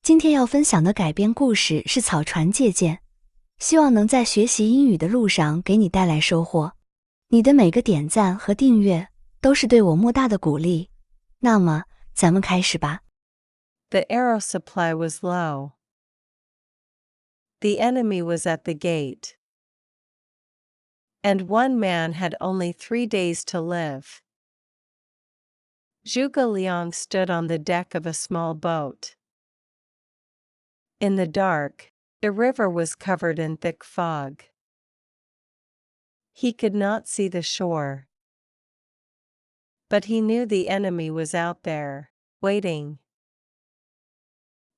今天要分享的改编故事是草船借箭，希望能在学习英语的路上给你带来收获。你的每个点赞和订阅都是对我莫大的鼓励。那么，咱们开始吧。The arrow supply was low. The enemy was at the gate. And one man had only 3 days to live. Zhuge Liang stood on the deck of a small boat. In the dark, the river was covered in thick fog. He could not see the shore. But he knew the enemy was out there, waiting.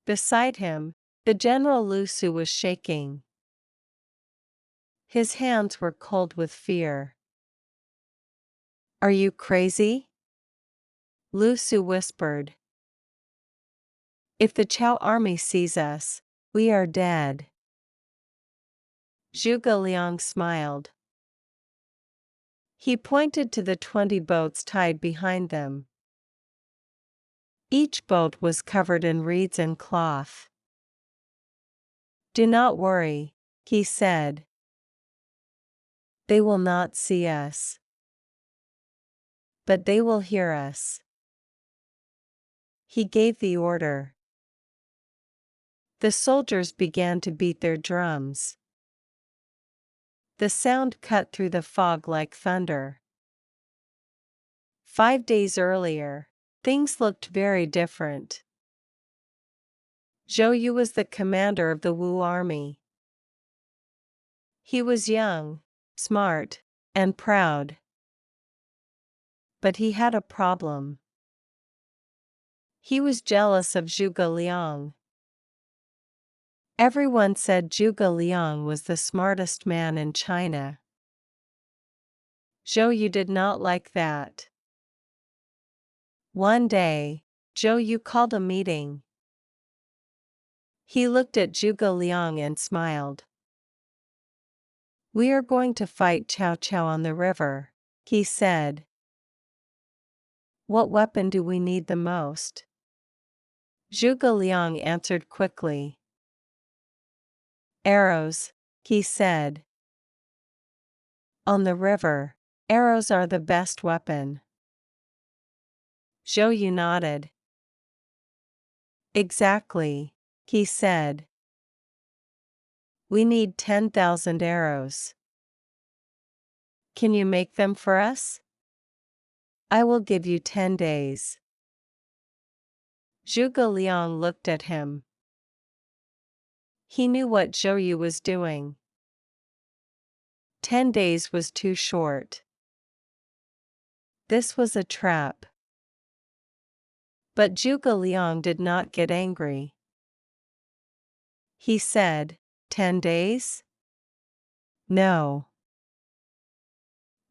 Beside him, the General Lu Su was shaking. His hands were cold with fear. "Are you crazy?" Lu Su whispered. "If the Chao army sees us, we are dead." Zhuge Liang smiled. He pointed to the 20 boats tied behind them. Each boat was covered in reeds and cloth. "Do not worry," he said. "They will not see us. But they will hear us." He gave the order. The soldiers began to beat their drums. The sound cut through the fog like thunder. 5 days earlier, things looked very different. Zhou Yu was the commander of the Wu army. He was young, smart, and proud. But he had a problem. He was jealous of Zhuge Liang. Everyone said Zhuge Liang was the smartest man in China. Zhou Yu did not like that. One day, Zhou Yu called a meeting. He looked at Zhuge Liang and smiled. "We are going to fight Cao Cao on the river," he said. "What weapon do we need the most?" Zhuge Liang answered quickly. "Arrows," he said. "On the river, arrows are the best weapon." Zhou Yu nodded. "Exactly," he said. "We need 10,000 arrows. Can you make them for us? I will give you 10 days. Zhuge Liang looked at him. He knew what Zhou Yu was doing. 10 days was too short. This was a trap. But Zhuge Liang did not get angry. He said, 10 days? No.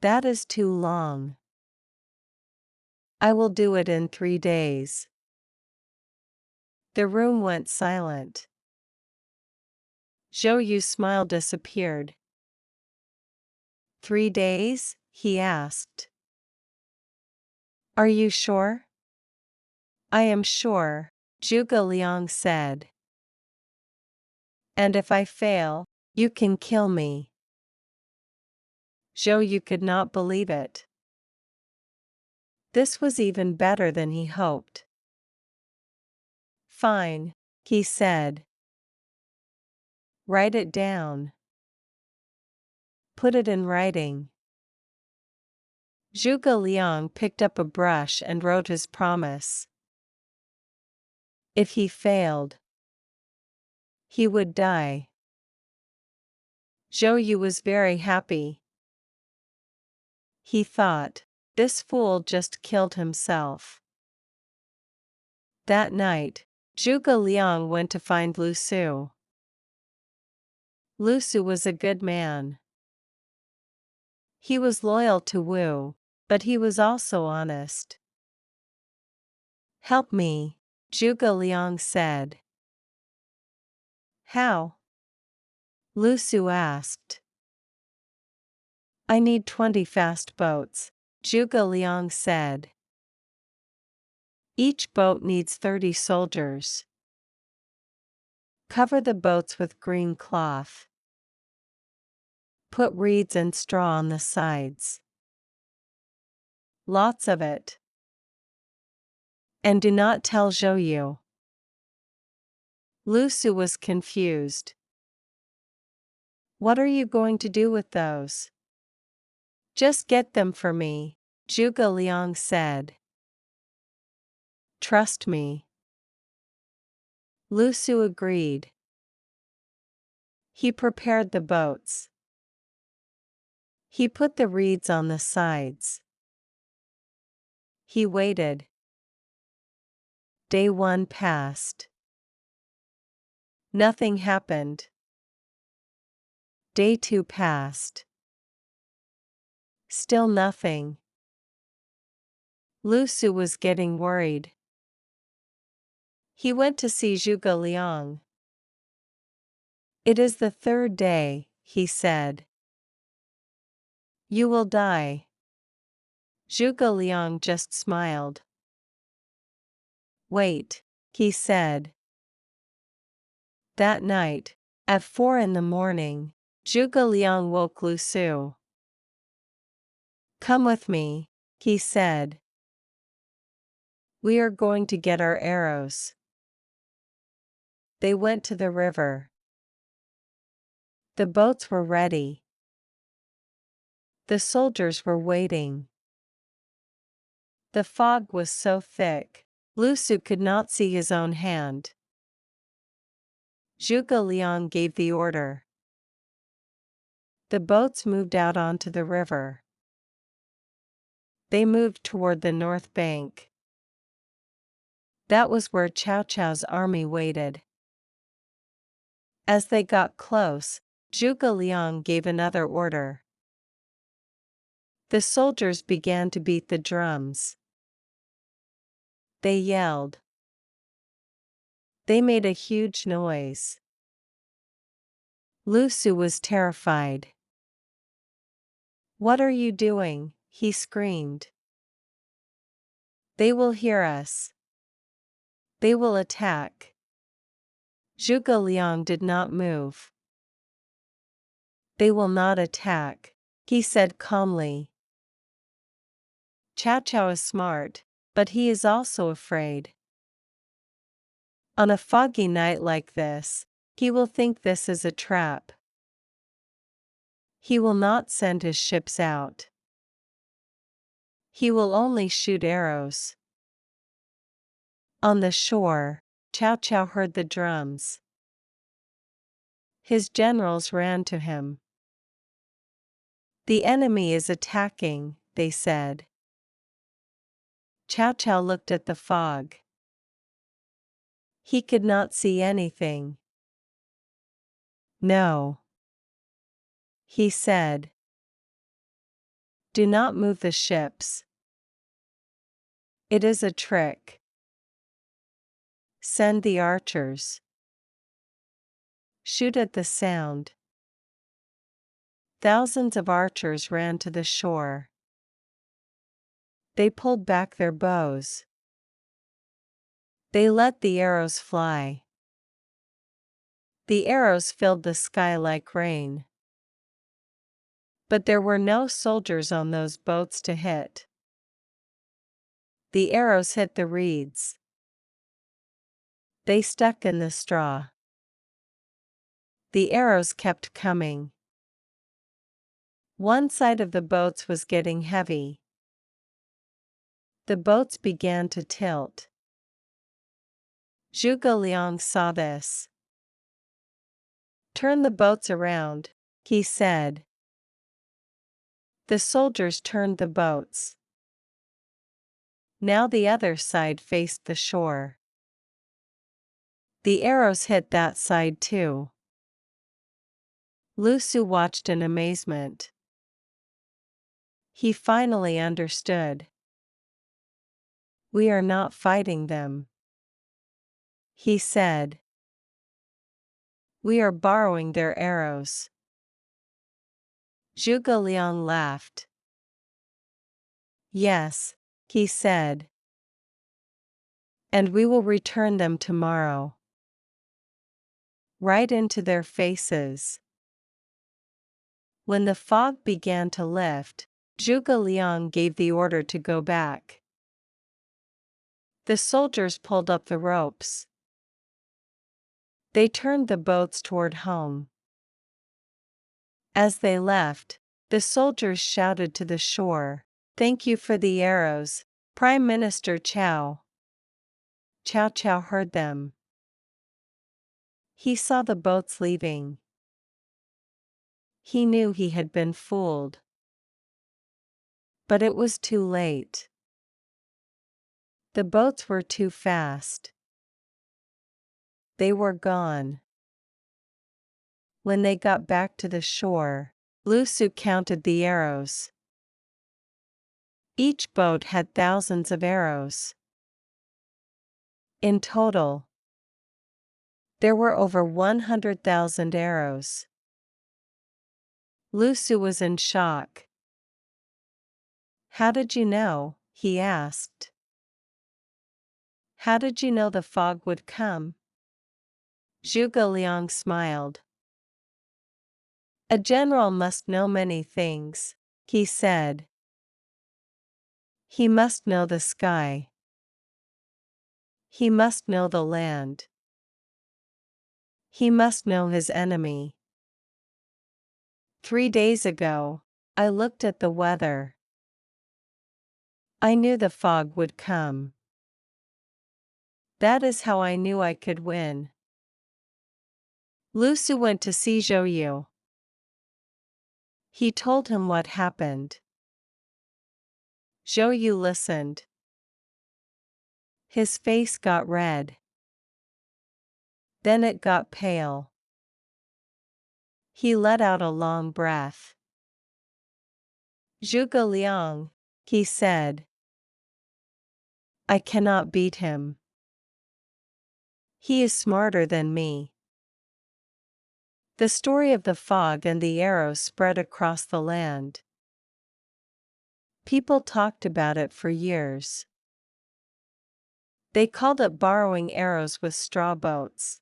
That is too long. I will do it in 3 days. The room went silent. Zhou Yu's smile disappeared. 3 days? He asked. Are you sure? I am sure, Zhuge Liang said. And if I fail, you can kill me. Zhou Yu could not believe it. This was even better than he hoped. Fine, he said. Write it down. Put it in writing. Zhuge Liang picked up a brush and wrote his promise. If he failed, he would die. Zhou Yu was very happy. He thought, this fool just killed himself. That night, Zhuge Liang went to find Lu Su. Lu Su was a good man. He was loyal to Wu, but he was also honest. Help me, Zhuge Liang said. How? Lu Su asked. I need 20 fast boats, Zhuge Liang said. Each boat needs 30 soldiers. Cover the boats with green cloth. Put reeds and straw on the sides. Lots of it. And do not tell Zhou. Lu Su was confused. What are you going to do with those? Just get them for me, Zhuge Liang said. Trust me. Lu Su agreed. He prepared the boats. He put the reeds on the sides. He waited. Day 1 passed. Nothing happened. Day 2 passed. Still nothing. Lu Su was getting worried. He went to see Zhuge Liang. It is the 3rd day, he said. You will die. Zhuge Liang just smiled. Wait, he said. That night, at 4 a.m, Zhuge Liang woke Lu Su. Come with me, he said. We are going to get our arrows. They went to the river. The boats were ready. The soldiers were waiting. The fog was so thick, Lu Su could not see his own hand. Zhuge Liang gave the order. The boats moved out onto the river. They moved toward the north bank. That was where Cao Cao's army waited. As they got close, Zhuge Liang gave another order. The soldiers began to beat the drums. They yelled. They made a huge noise. Lu Su was terrified. What are you doing? He screamed. They will hear us. They will attack. Zhuge Liang did not move. They will not attack, he said calmly. Cao Cao is smart, but he is also afraid. On a foggy night like this, he will think this is a trap. He will not send his ships out. He will only shoot arrows. On the shore, Cao Cao heard the drums. His generals ran to him. The enemy is attacking, they said. Cao Cao looked at the fog. He could not see anything. No. He said. Do not move the ships. It is a trick. Send the archers. Shoot at the sound. Thousands of archers ran to the shore. They pulled back their bows. They let the arrows fly. The arrows filled the sky like rain. But there were no soldiers on those boats to hit. The arrows hit the reeds. They stuck in the straw. The arrows kept coming. One side of the boats was getting heavy. The boats began to tilt. Zhuge Liang saw this. Turn the boats around, he said. The soldiers turned the boats. Now the other side faced the shore. The arrows hit that side too. Lu Su watched in amazement. He finally understood. We are not fighting them, he said. We are borrowing their arrows. Zhuge Liang laughed. Yes, he said. And we will return them tomorrow. right into their faces. When the fog began to lift, Zhuge Liang gave the order to go back. The soldiers pulled up the ropes. They turned the boats toward home. As they left, the soldiers shouted to the shore, "Thank you for the arrows, Prime Minister Cao." Cao Cao heard them. He saw the boats leaving. He knew he had been fooled. But it was too late. The boats were too fast. They were gone. When they got back to the shore, Lu Su counted the arrows. Each boat had thousands of arrows. In total, there were over 100,000 arrows. Lu Su was in shock. "How did you know?" he asked. "How did you know the fog would come?" Zhuge Liang smiled. "A general must know many things," he said. "He must know the sky. He must know the land. He must know his enemy. 3 days ago, I looked at the weather. I knew the fog would come. That is how I knew I could win." Lu Su went to see Zhou Yu. He told him what happened. Zhou Yu listened. His face got red. Then it got pale. He let out a long breath. "Zhuge Liang," he said, "I cannot beat him. He is smarter than me." The story of the fog and the arrows spread across the land. People talked about it for years. They called it borrowing arrows with straw boats.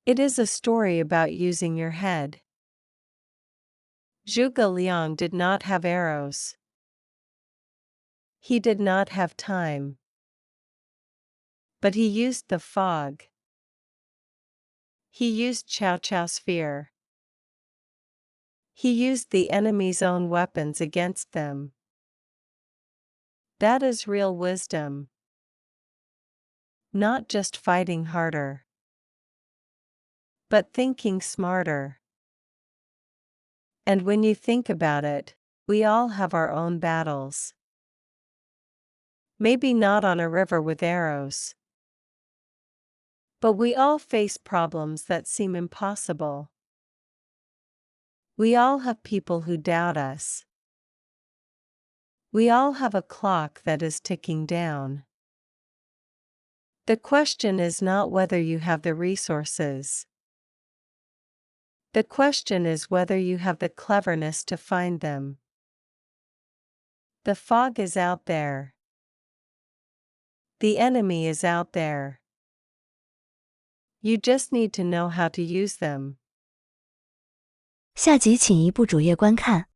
It is a story about using your head. Zhuge Liang did not have arrows. He did not have time. But he used the fog. He used Cao Cao's fear. He used the enemy's own weapons against them. That is real wisdom. Not just fighting harder, but thinking smarter. And when you think about it, we all have our own battles. Maybe not on a river with arrows. But we all face problems that seem impossible. We all have people who doubt us. We all have a clock that is ticking down. The question is not whether you have the resources. The question is whether you have the cleverness to find them. The fog is out there. The enemy is out there. You just need to know how to use them. 下集请移步主页观看。